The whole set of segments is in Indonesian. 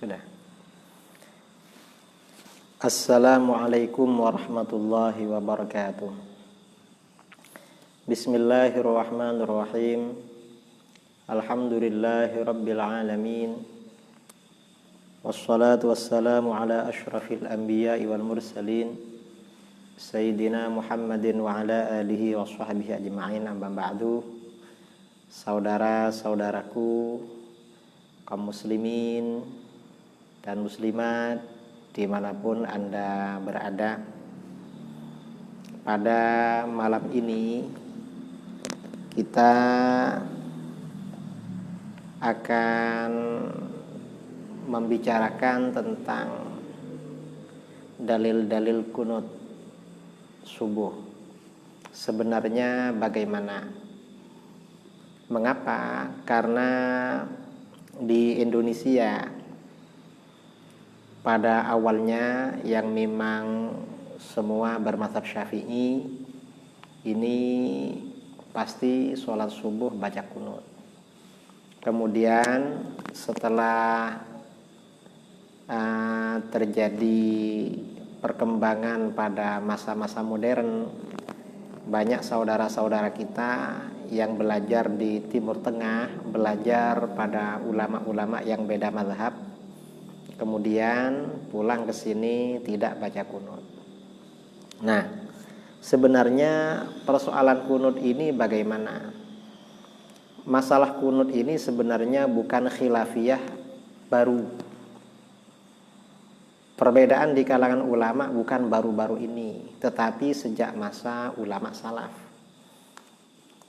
Sudah. Assalamualaikum warahmatullahi wabarakatuh. Bismillahirrahmanirrahim. Alhamdulillahi rabbil alamin. Wassalatu wassalamu ala asyrafil anbiya'i wal mursalin Sayyidina Muhammadin wa ala alihi wa sahbihi ajma'in, amma ba'du. Saudara-saudaraku kaum muslimin dan muslimat dimanapun Anda berada, pada malam ini kita akan membicarakan tentang dalil-dalil kunut subuh. Sebenarnya bagaimana? Mengapa? Karena di Indonesia pada awalnya yang memang semua bermadzhab Syafi'i ini pasti sholat subuh baca kunut. Kemudian setelah terjadi perkembangan pada masa-masa modern, banyak saudara-saudara kita yang belajar di Timur Tengah, belajar pada ulama-ulama yang beda mazhab, kemudian pulang ke sini tidak baca kunut. Nah, sebenarnya persoalan kunut ini bagaimana? Masalah kunut ini sebenarnya bukan khilafiyah baru. Perbedaan di kalangan ulama bukan baru-baru ini, tetapi sejak masa ulama salaf.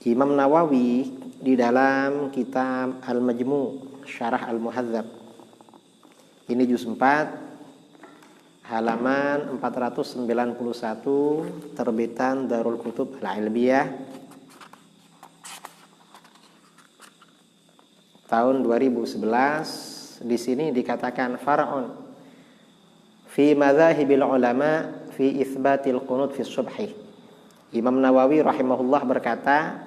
Imam Nawawi di dalam kitab Al-Majmu' Syarah Al-Muhadzab, ini juz 4 halaman 491, terbitan Darul Kutub Al-Ilmiyah tahun 2011. Di sini dikatakan far'un fi madzahibil ulama fi itsbatil qunut fi subhi. Imam Nawawi rahimahullah berkata,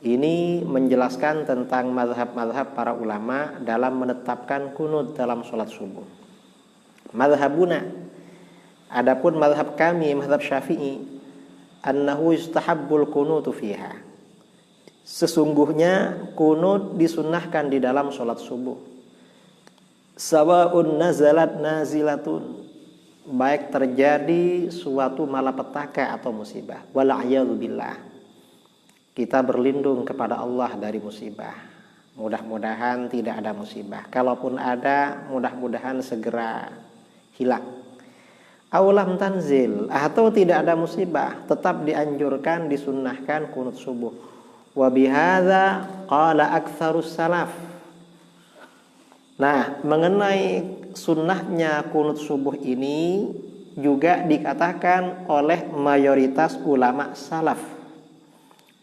ini menjelaskan tentang mazhab-mazhab para ulama dalam menetapkan kunut dalam sholat subuh. Mazhabuna, adapun mazhab kami, mazhab Syafi'i, annahu yustahabbul kunutu fiha. Sesungguhnya kunut disunnahkan di dalam sholat subuh. Sawa'un nazalat nazilatun, baik terjadi suatu malapetaka atau musibah. Wal'iyadzu billah, kita berlindung kepada Allah dari musibah. Mudah-mudahan tidak ada musibah. Kalaupun ada, mudah-mudahan segera hilang. Aulam tanzil, atau tidak ada musibah, tetap dianjurkan, disunnahkan kunut subuh. Wa bihadza qala aktsarus salaf. Nah, mengenai sunnahnya kunut subuh ini juga dikatakan oleh mayoritas ulama salaf.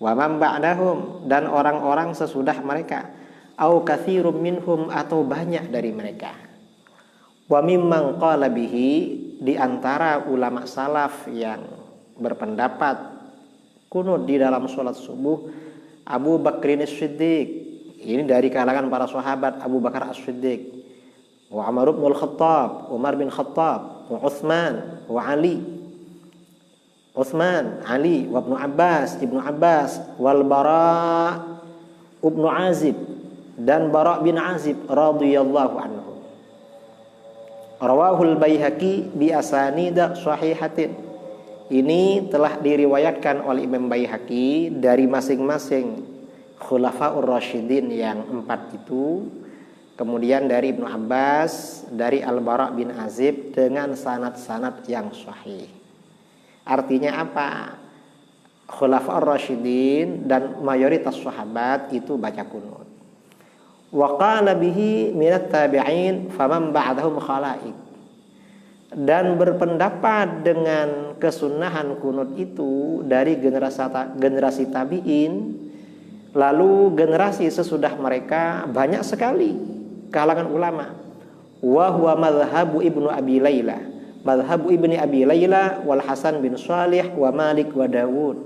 Wa man ba'dahum, dan orang-orang sesudah mereka. Au katsirum minhum, atau banyak dari mereka. Wa mimman qala bihi, di antara ulama salaf yang berpendapat kunut di dalam sholat subuh, Abu Bakrin As-Siddiq, ini dari kalangan para sahabat, Abu Bakar As-Siddiq, wa Umar bin Khattab, Umar bin Khattab, wa Utsman, wa Ali, Utsman, Ali, wa Ibnu Abbas, wal Bara ibnu Azib, dan Bara bin Azib radhiyallahu anhu. Rawahul Baihaqi bi asanida sahihatin. Ini telah diriwayatkan oleh Imam Baihaqi dari masing-masing Khulafaur Rasyidin yang 4 itu, kemudian dari Ibnu Abbas, dari Al-Bara bin Azib dengan sanad-sanad yang sahih. Artinya apa? Khulafaur Rasyidin dan mayoritas sahabat itu baca kunut. Wa qala bihi minat tabi'in faman ba'dahum khalaik. Dan berpendapat dengan kesunahan kunut itu dari generasi tabi'in, lalu generasi sesudah mereka banyak sekali kalangan ulama. Wa huwa madhhabu Ibnu Abi Layla, madhhabu Ibni Abi Layla wal Hasan bin Shalih wa Malik wa Dawud.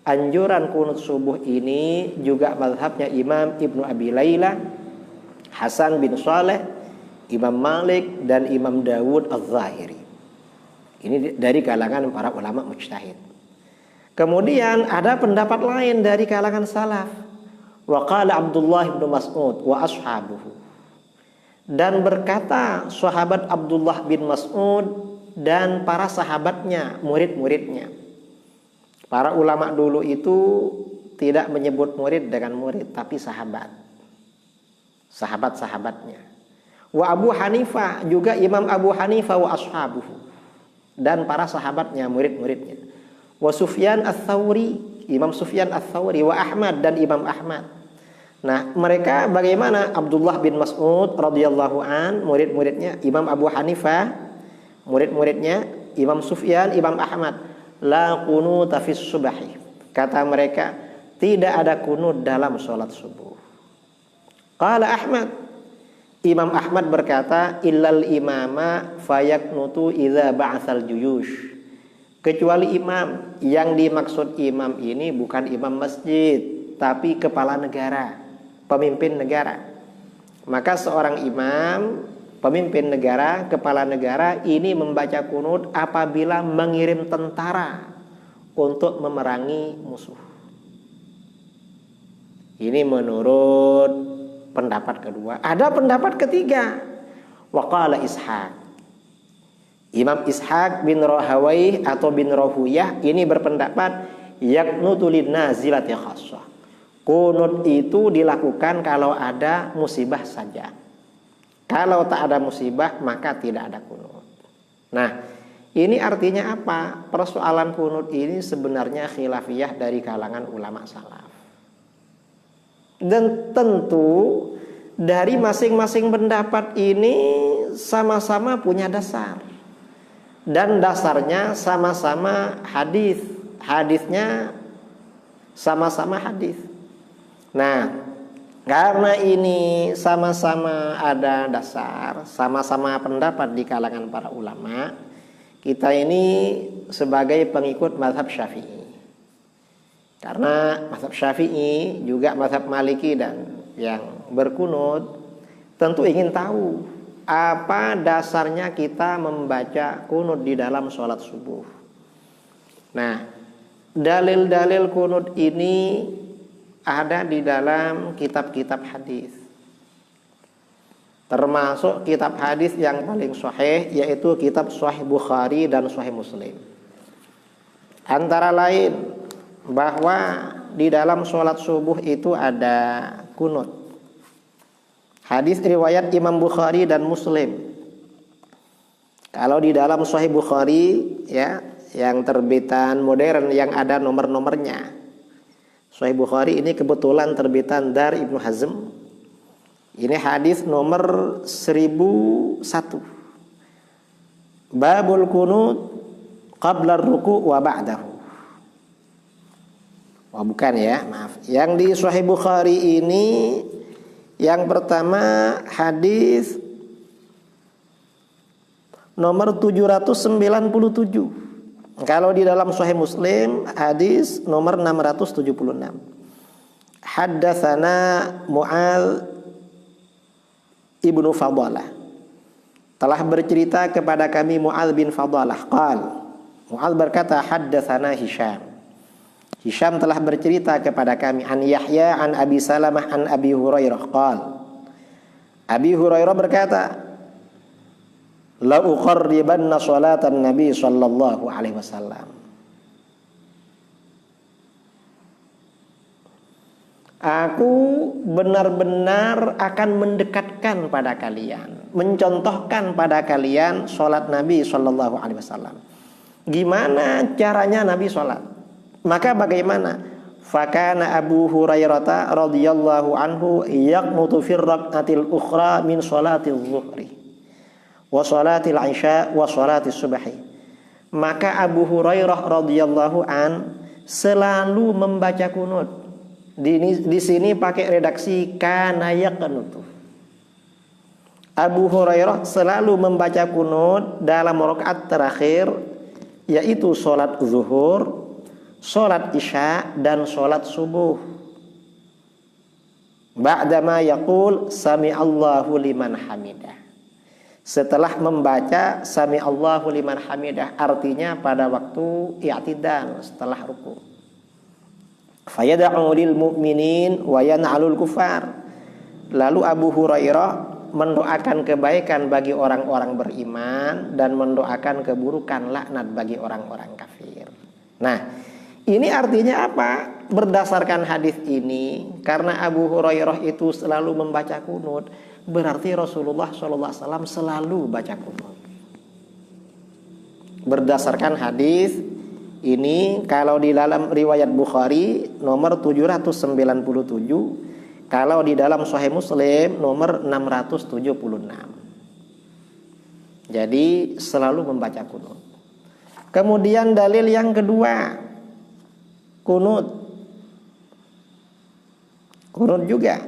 Anjuran kunut subuh ini juga madhabnya Imam Ibnu Abi Layla, Hasan bin Shalih, Imam Malik dan Imam Dawud Az-Zahiri. Ini dari kalangan para ulama mujtahid. Kemudian ada pendapat lain dari kalangan salaf. Wa qala Abdullah bin Mas'ud wa ashabuhu. Dan berkata sahabat Abdullah bin Mas'ud dan para sahabatnya, murid-muridnya. Para ulama dulu itu tidak menyebut murid dengan murid, tapi sahabat. Sahabat-sahabatnya. Wa Abu Hanifah, juga Imam Abu Hanifah wa ashabuhu. Dan para sahabatnya, murid-muridnya. Wa Sufyan Ats-Tsauri, Imam Sufyan Ats-Tsauri, wa Ahmad dan Imam Ahmad. Nah, mereka bagaimana? Abdullah bin Mas'ud radhiyallahu an, murid-muridnya, Imam Abu Hanifah, murid-muridnya, Imam Sufyan, Imam Ahmad, la qunuta fis subhi. Kata mereka, tidak ada kunut dalam sholat subuh. Qala Ahmad, Imam Ahmad berkata, illal imama fayaqnutu idza ba'atsal juyush. Kecuali imam, yang dimaksud imam ini bukan imam masjid, tapi kepala negara, pemimpin negara. Maka seorang imam, pemimpin negara, kepala negara ini membaca kunut apabila mengirim tentara untuk memerangi musuh. Ini menurut pendapat kedua. Ada pendapat ketiga. Wa qala Ishaq. Imam Ishaq bin Rahawayh atau bin Rahuyah ini berpendapat yaqnutu linnazilati khassah. Kunut itu dilakukan kalau ada musibah saja. Kalau tak ada musibah maka tidak ada kunut. Nah, ini artinya apa? Persoalan kunut ini sebenarnya khilafiyah dari kalangan ulama salaf. Dan tentu dari masing-masing pendapat ini sama-sama punya dasar. Dan dasarnya sama-sama hadis. Hadisnya sama-sama hadis. Nah, karena ini sama-sama ada dasar, sama-sama pendapat di kalangan para ulama, kita ini sebagai pengikut mazhab Syafi'i. Karena mazhab Syafi'i juga mazhab Maliki dan yang berkunut tentu ingin tahu apa dasarnya kita membaca kunut di dalam sholat subuh. Nah, dalil-dalil kunut ini ada di dalam kitab-kitab hadis. Termasuk kitab hadis yang paling sahih yaitu kitab Sahih Bukhari dan Sahih Muslim. Antara lain bahwa di dalam sholat subuh itu ada kunut. Hadis riwayat Imam Bukhari dan Muslim. Kalau di dalam Sahih Bukhari ya, yang terbitan modern yang ada nomor-nomornya. Sahih Bukhari ini kebetulan terbitan dari Ibnu Hazm. Ini hadis nomor 1001. Babul kunut qabla ruku' wa ba'dahu. Oh, bukan ya, maaf. Yang di Sahih Bukhari ini yang pertama hadis nomor 797. Kalau di dalam Sahih Muslim hadis nomor 676. Haddatsana Mu'adz ibnu Fadalah. Telah bercerita kepada kami Mu'adz bin Fadalah. Mu'adz berkata haddatsana Hisham. Hisham telah bercerita kepada kami an Yahya an Abi Salamah an Abi Hurairah qala. Abi Hurairah berkata, la uqarribanna salatan Nabi sallallahu alaihi wasallam. Aku benar-benar akan mendekatkan pada kalian, mencontohkan pada kalian salat Nabi sallallahu alaihi wasallam. Gimana caranya Nabi salat? Maka bagaimana? Fakana Abu Hurairah radhiyallahu anhu yaqnutu fi rak'atil ukhra min shalatil zuhri wa shalatil isya wa shalatis subhi. Maka Abu Hurairah radhiyallahu an selalu membaca kunut. Di sini pakai redaksi kana yaqnutu. Abu Hurairah selalu membaca kunut dalam rakaat terakhir, yaitu salat zuhur, sholat isya dan sholat subuh. Ba'dama yaqul sami Allahu liman hamidah. setelah membaca sami Allahu liman hamidah, artinya pada waktu i'tidal setelah ruku. Fayad'u lil mu'minin wa yan'alul kufar. Lalu Abu Hurairah mendoakan kebaikan bagi orang-orang beriman dan mendoakan keburukan, laknat bagi orang-orang kafir. Nah, ini artinya apa? Berdasarkan hadis ini, karena Abu Hurairah itu selalu membaca kunut, berarti Rasulullah SAW selalu baca kunut. Berdasarkan hadis ini, kalau di dalam riwayat Bukhari nomor 797, kalau di dalam Sahih Muslim nomor 676. Jadi selalu membaca kunut. Kemudian dalil yang kedua, kunut juga.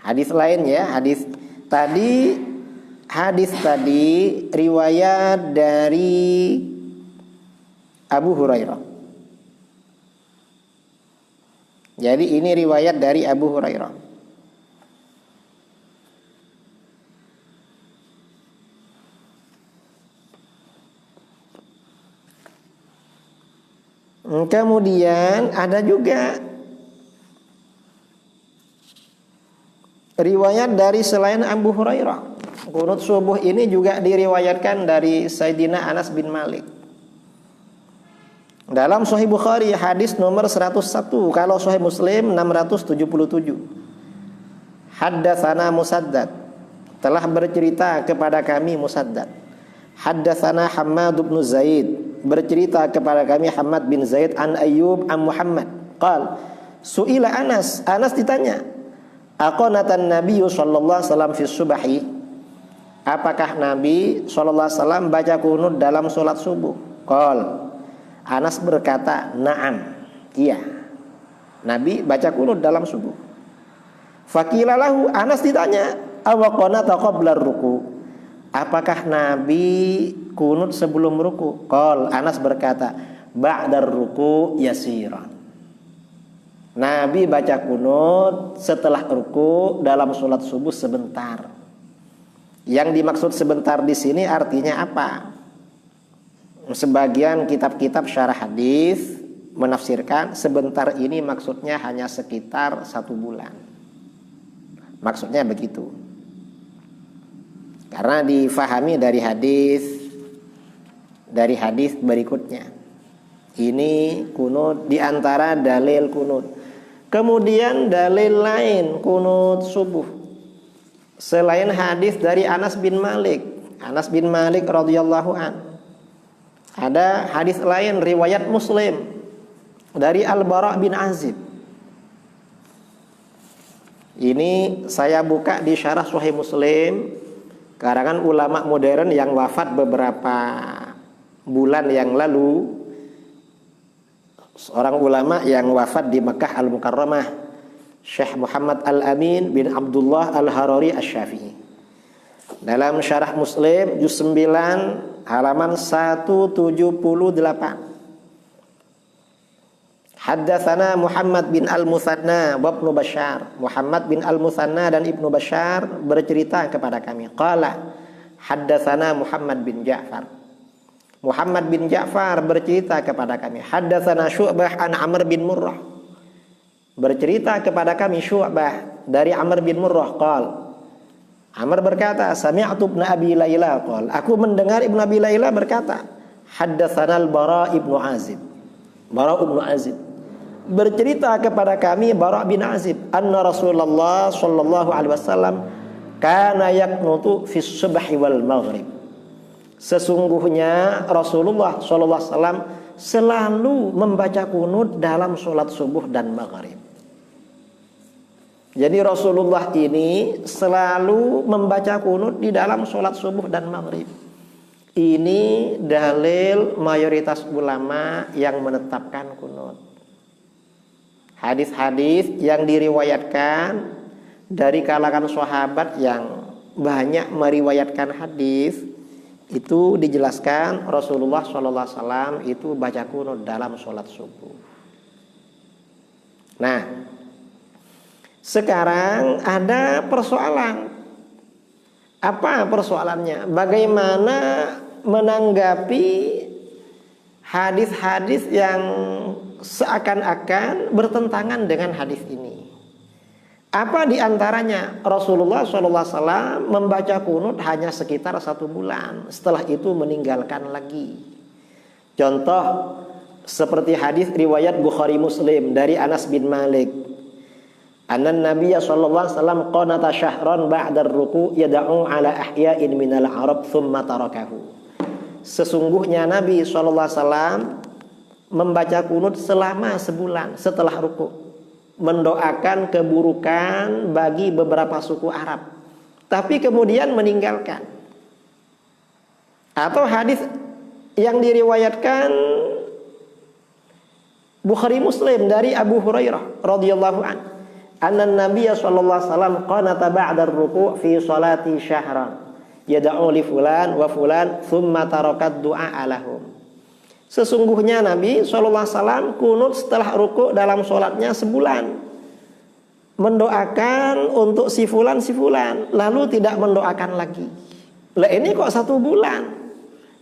Hadis lain ya, hadis tadi riwayat dari Abu Hurairah. Jadi ini riwayat dari Abu Hurairah. Kemudian ada juga riwayat dari selain Abu Hurairah. Kunut subuh ini juga diriwayatkan dari Sayyidina Anas bin Malik. Dalam Sahih Bukhari hadis nomor 101, kalau Sahih Muslim 677. Haddatsana Musaddad, telah bercerita kepada kami Musaddad. Haddatsana Hammad bin Zaid, bercerita kepada kami Hammad bin Zaid an Ayyub an Muhammad. Qal, su'ila Anas ditanya, aqanatan Nabi sallallahu alaihi wasallam fi subhi, apakah Nabi sallallahu alaihi wasallam baca kunut dalam salat subuh? Qal, Anas berkata, na'am, iya, Nabi baca kunut dalam subuh. Faqila lahu, Anas ditanya, awaqanata qabla ruku, apakah Nabi kunut sebelum ruku? Qal, Anas berkata, ba'dar ruku yasiran, Nabi baca kunut setelah ruku dalam sholat subuh sebentar. Yang dimaksud sebentar di sini artinya apa? Sebagian kitab-kitab syarah hadis menafsirkan sebentar ini maksudnya hanya sekitar 1 bulan. Maksudnya begitu. Karena difahami dari hadis berikutnya. Ini kunut diantara dalil kunut. Kemudian dalil lain kunut subuh, selain hadis dari Anas bin Malik radhiyallahu an, ada hadis lain riwayat Muslim dari Al-Bara bin Azib. Ini saya buka di syarah Sahih Muslim karangan ulama modern yang wafat beberapa bulan yang lalu. Seorang ulama yang wafat di Mekah Al-Mukarramah, Syekh Muhammad Al-Amin bin Abdullah Al-Harari Asy-Syafi'i. Dalam syarah Muslim juz 9 halaman 178. Haddatsana Muhammad bin Al-Mutsanna wa Ibnu Basyar. Muhammad bin Al-Mutsanna dan Ibnu Basyar bercerita kepada kami. Qala haddatsana Muhammad bin Ja'far. Muhammad bin Ja'far bercerita kepada kami. Haddatsana Syu'bah an Amr bin Murrah. Bercerita kepada kami Syu'bah dari Amr bin Murrah. Qala Amr berkata, sami'tu ibn Abi Layla qol, aku mendengar Ibnu Abi Layla berkata, haddatsana al-Bara ibnu Azib. Bara ibnu Azib bercerita kepada kami Bara bin Azib, anna Rasulullah sallallahu alaihi wasallam kana yaqnutu fi subhi wal maghrib. Sesungguhnya Rasulullah sallallahu alaihi wasallam selalu membaca kunut dalam salat subuh dan maghrib. Jadi Rasulullah ini selalu membaca kunut di dalam sholat subuh dan maghrib. Ini dalil mayoritas ulama yang menetapkan kunut. Hadis-hadis yang diriwayatkan dari kalangan sahabat yang banyak meriwayatkan hadis itu dijelaskan Rasulullah SAW itu baca kunut dalam sholat subuh. Nah, sekarang ada persoalan. Apa persoalannya? Bagaimana menanggapi hadis-hadis yang seakan-akan bertentangan dengan hadis ini? Apa diantaranya? Rasulullah SAW membaca kunut hanya sekitar 1 bulan. Setelah itu meninggalkan lagi. Contoh seperti hadis riwayat Bukhari Muslim dari Anas bin Malik. Anan Nabiya sallallahu alaihi wasallam qanata syahran ba'da ar-ruku' yad'u ala ahya'in minal arab thumma tarakahu. Sesungguhnya Nabi sallallahu alaihi wasallam membaca kunut selama sebulan setelah ruku', mendoakan keburukan bagi beberapa suku Arab, tapi kemudian meninggalkan. Atau hadis yang diriwayatkan Bukhari Muslim dari Abu Hurairah radhiyallahu an, anna Nabiya sallallahu alaihi wasallam qanata ba'da ar-ruku' fi salati syahran yad'u li fulan wa fulan thumma tarakat du'a alahum. Sesungguhnya Nabi sallallahu alaihi wasallam kunut setelah ruku' dalam salatnya sebulan, mendoakan untuk si fulan lalu tidak mendoakan lagi. Lah ini kok 1 bulan?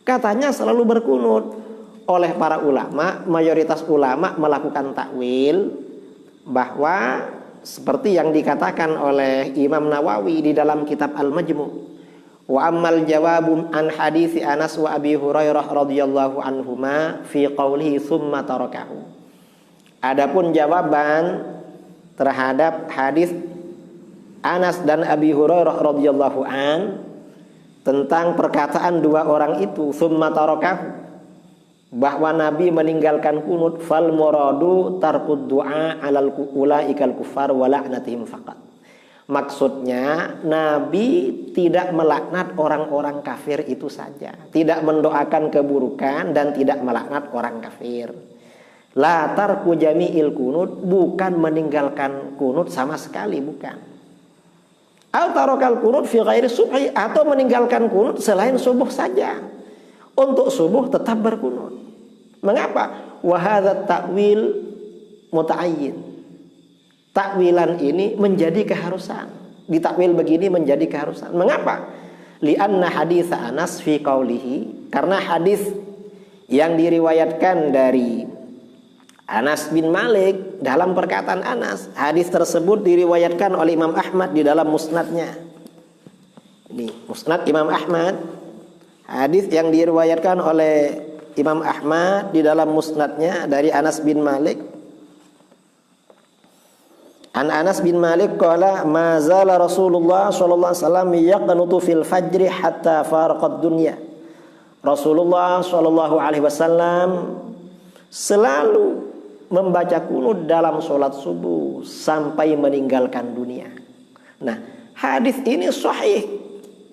Katanya selalu berkunut. Oleh para ulama, mayoritas ulama melakukan takwil bahwa seperti yang dikatakan oleh Imam Nawawi di dalam kitab Al-Majmu', wa ammal jawabum an hadisi Anas wa Abi Hurairah radhiyallahu anhuma fi qawlihi thumma tarakahu. Adapun jawaban terhadap hadis Anas dan Abi Hurairah radhiyallahu an tentang perkataan 2 orang itu thumma tarakahu, bahwa Nabi meninggalkan kunut, fal muradu tarkud du'a alal ulaikal kufar wa la'natihim faqat. Maksudnya Nabi tidak melaknat orang-orang kafir itu saja, tidak mendoakan keburukan dan tidak melaknat orang kafir. La tarku jami'il kunut, bukan meninggalkan kunut sama sekali, bukan. Au tarakal kunut fi ghairi subhi, atau meninggalkan kunut selain subuh saja. Untuk subuh tetap berkunut. Mengapa? Wa hadzal ta'wil muta'ayyin. Takwilan ini menjadi keharusan. Ditakwil begini menjadi keharusan. Mengapa? Li'anna hadits Anas fi qaulihi, karena hadis yang diriwayatkan dari Anas bin Malik dalam perkataan Anas, hadis tersebut diriwayatkan oleh Imam Ahmad di dalam musnadnya. Ini musnad Imam Ahmad, hadis yang diriwayatkan oleh Imam Ahmad di dalam musnadnya dari Anas bin Malik. An Anas bin Malik qala ma zala Rasulullah sallallahu alaihi wasallam yaqnutu fil fajri hatta faraqad dunya. Rasulullah sallallahu alaihi wasallam selalu membaca kunut dalam sholat subuh sampai meninggalkan dunia. Nah, hadis ini sahih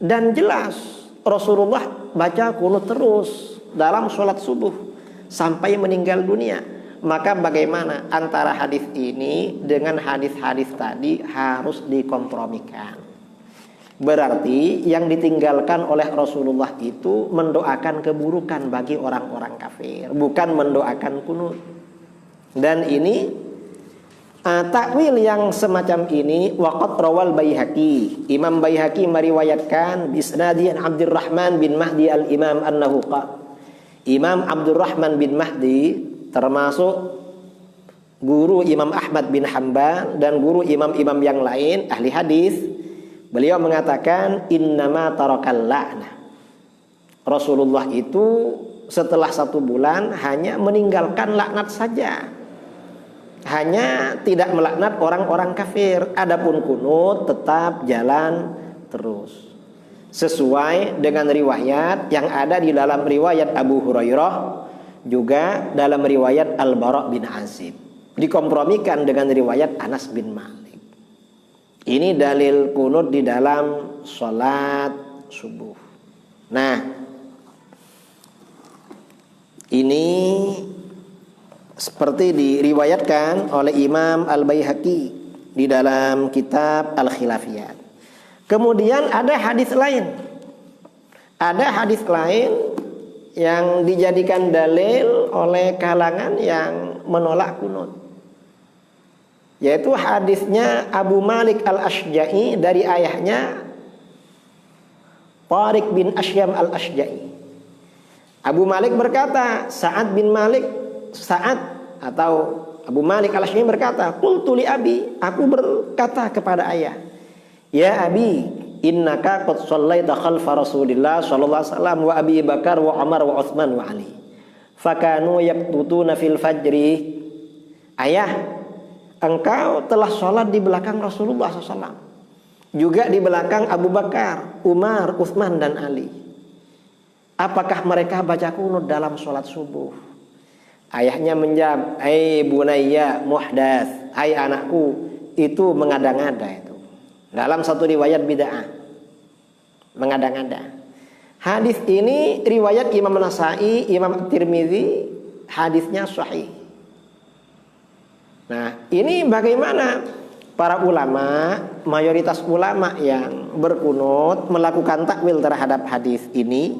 dan jelas. Rasulullah baca kunut terus dalam sholat subuh sampai meninggal dunia. Maka bagaimana antara hadis ini dengan hadis-hadis tadi? Harus dikompromikan. Berarti yang ditinggalkan oleh Rasulullah itu mendoakan keburukan bagi orang-orang kafir, bukan mendoakan kunut. Dan ini takwil yang semacam ini waqad rawal Baihaqi. Imam Baihaqi meriwayatkan bisnadian Abdurrahman bin Mahdi al-Imam annahu qala, Imam Abdurrahman bin Mahdi termasuk guru Imam Ahmad bin Hanbal dan guru imam-imam yang lain ahli hadis. Beliau mengatakan innama tarakal la'nah. Rasulullah itu setelah 1 bulan hanya meninggalkan laknat saja, hanya tidak melaknat orang-orang kafir. Adapun kunut tetap jalan terus sesuai dengan riwayat yang ada di dalam riwayat Abu Hurairah, juga dalam riwayat Al-Bara' bin Azib, dikompromikan dengan riwayat Anas bin Malik. Ini dalil kunut di dalam sholat subuh. Nah, ini seperti diriwayatkan oleh Imam Al-Baihaqi di dalam kitab Al-Khilafiyat. Kemudian ada hadis lain. Ada hadis lain yang dijadikan dalil oleh kalangan yang menolak kunut, yaitu hadisnya Abu Malik Al-Asyja'i dari ayahnya Tariq bin Asyam al-Ashja'i. Abu Malik berkata, Sa'ad atau Abu Malik al-Ashja'i berkata, qultu li abi, aku berkata kepada ayah, ya abi, innaka qad shallaita khalfa Rasulillah sallallahu alaihi wasallam wa Abi Bakar wa Umar wa Utsman wa Ali. Fakanu yaqtutuna fil fajri. Ayah, engkau telah sholat di belakang Rasulullah SAW, juga di belakang Abu Bakar, Umar, Utsman dan Ali. Apakah mereka baca kunut dalam sholat subuh? Ayahnya menjawab, hai bunayya muhdats, hai anakku, itu mengada-ngada itu. Dalam satu riwayat bid'ah, mengada-ngada. Hadis ini riwayat Imam Nasai, Imam Tirmidzi, hadisnya sahih. Nah, ini bagaimana para ulama, mayoritas ulama yang berkunut melakukan takwil terhadap hadis ini,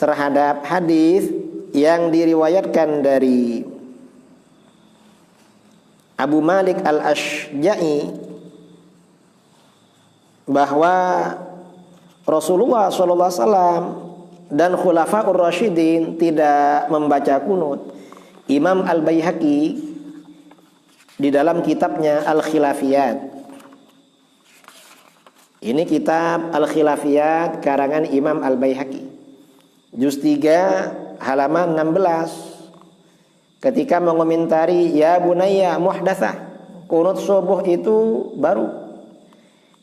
terhadap hadis yang diriwayatkan dari Abu Malik al-Ashja'i bahwa Rasulullah SAW dan Khulafaur Rasyidin tidak membaca kunut. Imam Al-Baihaqi di dalam kitabnya Al-Khilafiyat, ini kitab Al-Khilafiyat karangan Imam Al-Baihaqi, juz 3 halaman 16, ketika mengomentari ya bunayya muhdatsah, kunut subuh itu baru.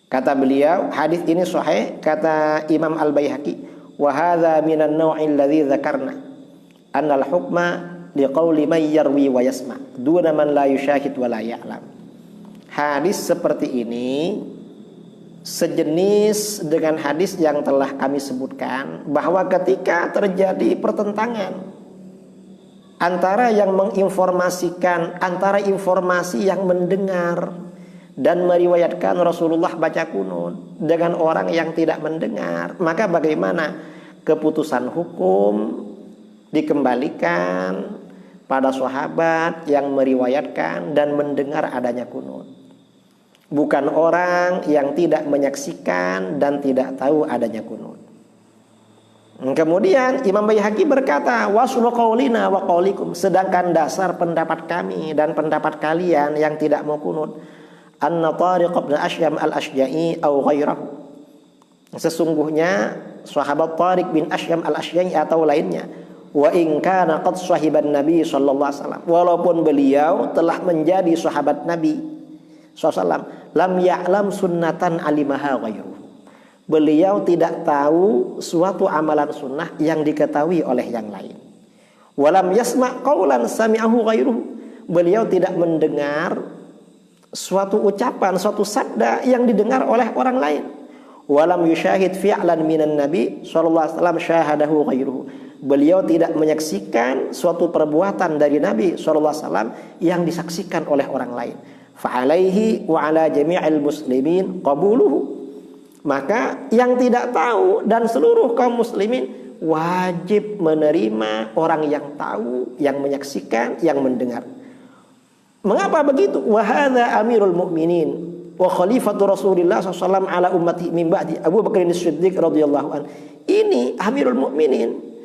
Kata beliau, hadis ini sahih. Kata Imam Al-Baihaqi, wa hadza minan naw'il ladzi dzakarna annal hukma liqauli may yarwi wa yasma duna man la yusyahid wa la ya'lam. Hadis seperti ini sejenis dengan hadis yang telah kami sebutkan, bahwa ketika terjadi pertentangan antara yang menginformasikan, antara informasi yang mendengar dan meriwayatkan Rasulullah baca kunut dengan orang yang tidak mendengar, maka bagaimana keputusan hukum dikembalikan pada sahabat yang meriwayatkan dan mendengar adanya kunut, bukan orang yang tidak menyaksikan dan tidak tahu adanya kunut. Kemudian Imam Baihaqi berkata, waslu qaulina wa qaulikum, sedangkan dasar pendapat kami dan pendapat kalian yang tidak mau kunut, anna Tariq bin Asyam al-Ashja'i au ghairahu, sesungguhnya sahabat Tariq bin Asyam al-Ashja'i atau lainnya, wa in kana qad sahiban Nabi sallallahu alaihi wasallam, walaupun beliau telah menjadi sahabat Nabi SAW, lam ya'lam sunnatan alimaha ghairuhu, beliau tidak tahu suatu amalan sunnah yang diketahui oleh yang lain. Walam yasma' qaulan sami'ahu ghairuhu, beliau tidak mendengar suatu ucapan, suatu sabda yang didengar oleh orang lain. Walam yusyahid fi'lan minan Nabi sallallahu alaihi wasallam syahadahu ghairuhu, beliau tidak menyaksikan suatu perbuatan dari Nabi SAW yang disaksikan oleh orang lain. Fa'alaihi wa ala jami'il muslimin qabuluhu, maka yang tidak tahu dan seluruh kaum muslimin wajib menerima orang yang tahu, yang menyaksikan, yang mendengar. Mengapa begitu? Wa hadza amirul mu'minin wa khalifatu Rasulillah SAW ala ummati min ba'di Abu Bakar as-Siddiq radhiyallahu anhu. Ini amirul mu'minin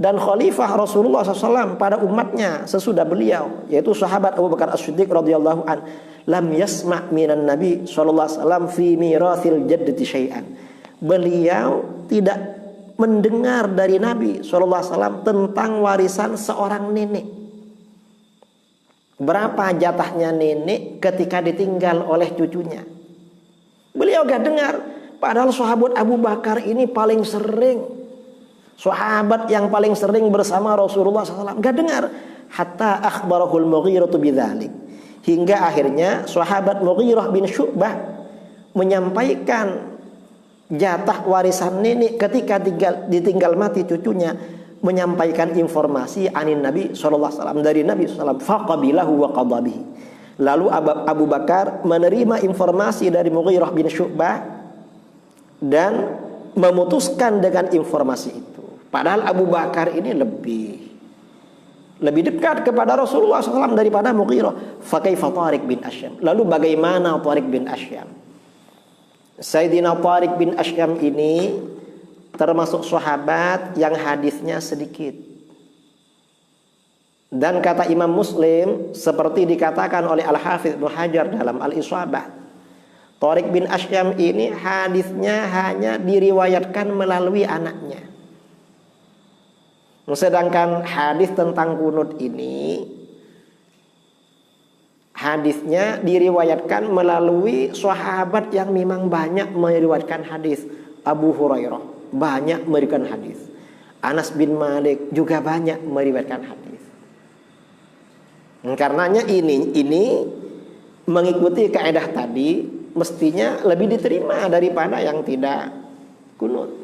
dan khalifah Rasulullah SAW pada umatnya sesudah beliau, yaitu sahabat Abu Bakar as-Siddiq radhiyallahu an. Lam yasma' minan Nabi sallallahu alaihi wasallam fi mirathil jaddati syai'an, beliau tidak mendengar dari Nabi sallallahu alaihi wasallam tentang warisan seorang nenek. Berapa jatahnya nenek ketika ditinggal oleh cucunya, beliau gak dengar. Padahal sahabat Abu Bakar ini paling sering, sahabat yang paling sering bersama Rasulullah SAW, gak dengar. Hatta akhbarahul Mughirah bidzalik, hingga akhirnya sahabat Mughirah bin Syu'bah menyampaikan jatah warisan nenek ketika ditinggal mati cucunya, menyampaikan informasi anin Nabi SAW, dari Nabi SAW. Faqabilahu wa qadabihi, lalu Abu Bakar menerima informasi dari Mughirah bin Syu'bah dan memutuskan dengan informasi itu. Padahal Abu Bakar ini lebih dekat kepada Rasulullah SAW daripada Mughirah. Fa kaifa Tariq bin Asyam, lalu bagaimana Tariq bin Asyam? Sayyidina Tariq bin Asyam ini termasuk sahabat yang hadisnya sedikit. Dan kata Imam Muslim, seperti dikatakan oleh Al-Hafidz Ibnu Hajar dalam Al-Isabah, Tariq bin Asyam ini hadisnya hanya diriwayatkan melalui anaknya. Sedangkan hadis tentang kunut ini hadisnya diriwayatkan melalui sahabat yang memang banyak meriwayatkan hadis. Abu Hurairah banyak meriwayatkan hadis. Anas bin Malik juga banyak meriwayatkan hadis. Karenanya ini mengikuti kaidah tadi mestinya lebih diterima daripada yang tidak kunut.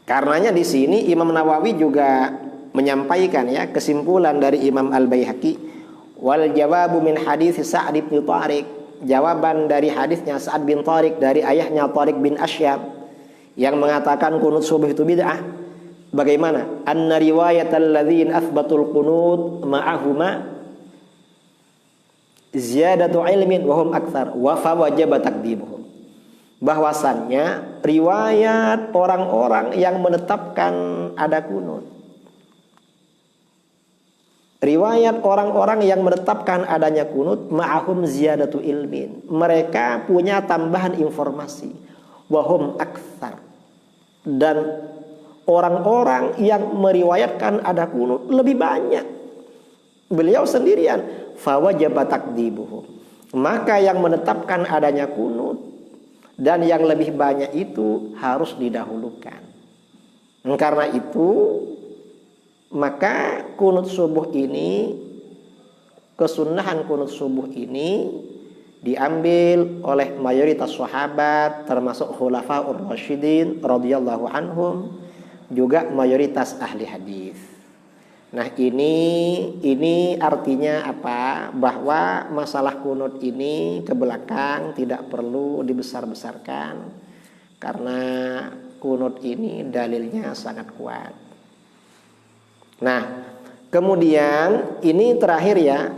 Karenanya di sini Imam Nawawi juga menyampaikan ya kesimpulan dari Imam Al-Baihaqi, wal jawabu min hadis Sa'd bin Tariq, jawaban dari hadisnya Sa'd bin Tariq dari ayahnya Tariq bin Asyam yang mengatakan kunut subuh itu bid'ah. Bagaimana? Anna riwayatal ladzin athbatul qunut ma'ahuma ziyadatu ilmin wa hum aktsar wa fa wajaba takdibuhum. Bahwasannya riwayat orang-orang yang menetapkan ada kunut, riwayat orang-orang yang menetapkan adanya kunut ma'ahum ziyadatu ilmin, mereka punya tambahan informasi, wahum aktsar, dan orang-orang yang meriwayatkan ada kunut lebih banyak, beliau sendirian, fawajaba takdibuhum, maka yang menetapkan adanya kunut dan yang lebih banyak itu harus didahulukan. Karena itu maka kunut subuh ini, kesunahan kunut subuh ini diambil oleh mayoritas sahabat termasuk khulafaur rasyidin radhiyallahu anhum, juga mayoritas ahli hadis. Nah ini artinya apa? Bahwa masalah kunut ini ke belakang tidak perlu dibesar-besarkan, karena kunut ini dalilnya sangat kuat. Nah kemudian ini terakhir ya,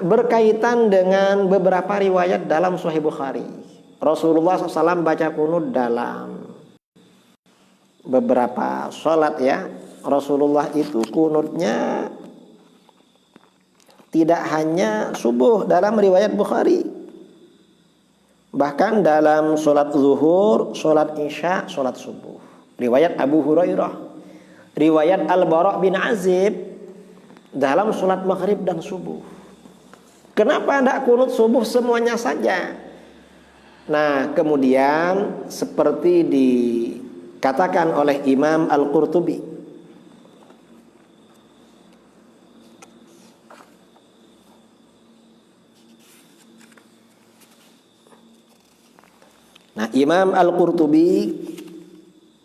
berkaitan dengan beberapa riwayat dalam Sahih Bukhari. Rasulullah SAW baca kunut dalam beberapa sholat ya. Rasulullah itu kunutnya tidak hanya subuh dalam riwayat Bukhari, bahkan dalam sholat zuhur, sholat isya, sholat subuh. Riwayat Abu Hurairah, riwayat Al-Bara' bin Azib dalam sholat maghrib dan subuh. Kenapa tidak kunut subuh semuanya saja? Nah kemudian seperti dikatakan oleh Imam Al-Qurtubi, nah Imam Al-Qurtubi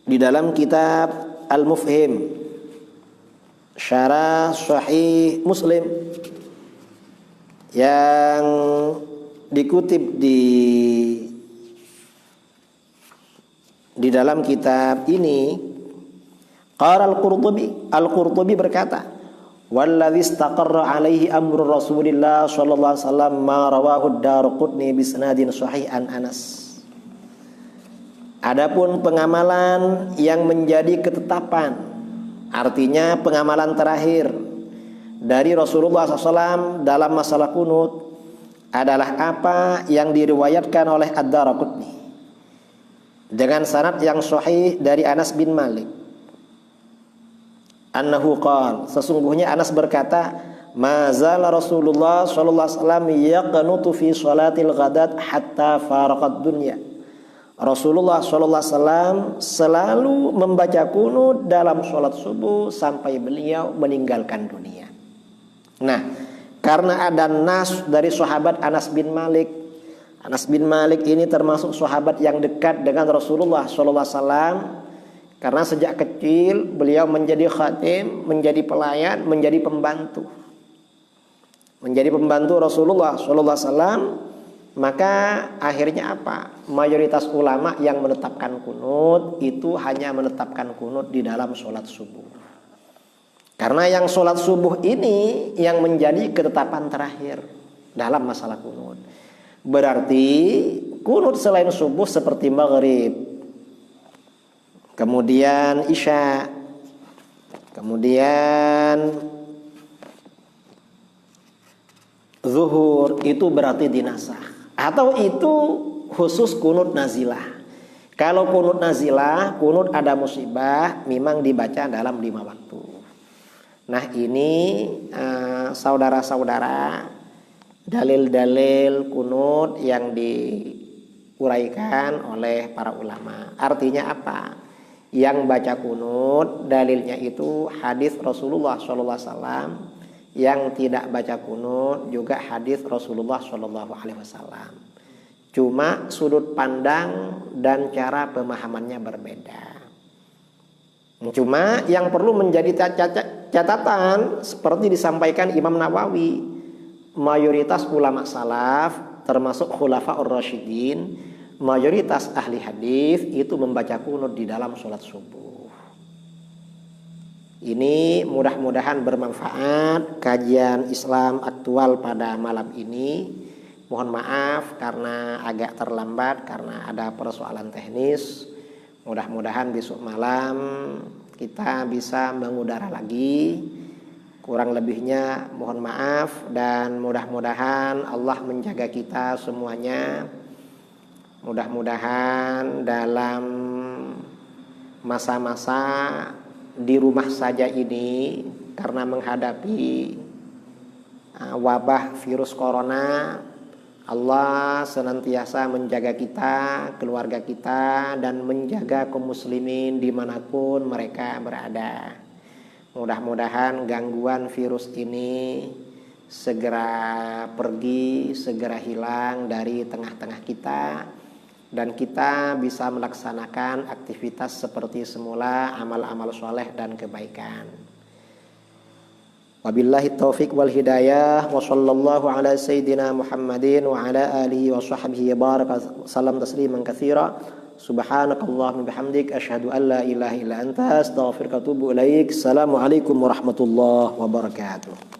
di dalam kitab Al-Mufhim Syarah Sahih Muslim yang dikutip di dalam kitab ini, qala Al-Qurtubi berkata, walladzi istaqarra alaihi amru Rasulillah sallallahu alaihi wasallam ma rawahu ad-Darqutni bi sanadin sahih an Anas. Adapun pengamalan yang menjadi ketetapan, artinya pengamalan terakhir dari Rasulullah SAW dalam masalah kunut adalah apa yang diriwayatkan oleh Ad-Darqutni dengan sanad yang sahih dari Anas bin Malik. Annahu qala, sesungguhnya Anas berkata, mazala Rasulullah sallallahu alaihi wasallam yaqnutu fi salatil ghadat hatta faraqad dunya. Rasulullah sallallahu alaihi wasallam selalu membaca kunut dalam salat subuh sampai beliau meninggalkan dunia. Nah, karena ada nas dari sahabat Anas bin Malik. Anas bin Malik ini termasuk sahabat yang dekat dengan Rasulullah sallallahu alaihi wasallam. Karena sejak kecil beliau menjadi khatim, menjadi pelayan, menjadi pembantu. Menjadi pembantu Rasulullah sallallahu alaihi wasallam, maka akhirnya apa? Mayoritas ulama yang menetapkan kunut itu hanya menetapkan kunut di dalam sholat subuh. Karena yang sholat subuh ini yang menjadi ketetapan terakhir dalam masalah kunut. Berarti Kunut selain subuh seperti maghrib, kemudian isya, kemudian zuhur, itu berarti dinasah. Atau itu khusus kunut nazilah. Kalau kunut nazilah, kunut ada musibah, memang dibaca dalam 5 waktu. Nah ini saudara-saudara, dalil-dalil kunut yang diuraikan oleh para ulama. Artinya apa? Yang baca kunut, dalilnya itu hadis Rasulullah SAW. Yang tidak baca kunut juga hadis Rasulullah SAW. Cuma sudut pandang dan cara pemahamannya berbeda. Cuma yang perlu menjadi catatan seperti disampaikan Imam Nawawi, mayoritas ulama salaf termasuk khulafaur rasyidin, mayoritas ahli hadis itu membaca kunut di dalam sholat subuh. Ini mudah-mudahan bermanfaat kajian Islam aktual pada malam ini. Mohon maaf karena agak terlambat karena ada persoalan teknis. Mudah-mudahan besok malam kita bisa mengudara lagi. Kurang lebihnya mohon maaf dan mudah-mudahan Allah menjaga kita semuanya. Mudah-mudahan dalam masa-masa di rumah saja ini karena menghadapi wabah virus corona, Allah senantiasa menjaga kita, keluarga kita, dan menjaga kaum muslimin dimanapun mereka berada. Mudah-mudahan gangguan virus ini segera pergi, segera hilang dari tengah-tengah kita, dan kita bisa melaksanakan aktivitas seperti semula, amal-amal soleh dan kebaikan. Wabillahi taufiq wal hidayah wa sallallahu ala sayyidina Muhammadin wa ala alihi wa sahbihi baraka salam tasliman katsira. Subhanakallahumma bihamdik asyhadu an la ilaha illa anta astaghfiruka wa atubu ilaik. Assalamualaikum warahmatullahi wabarakatuh.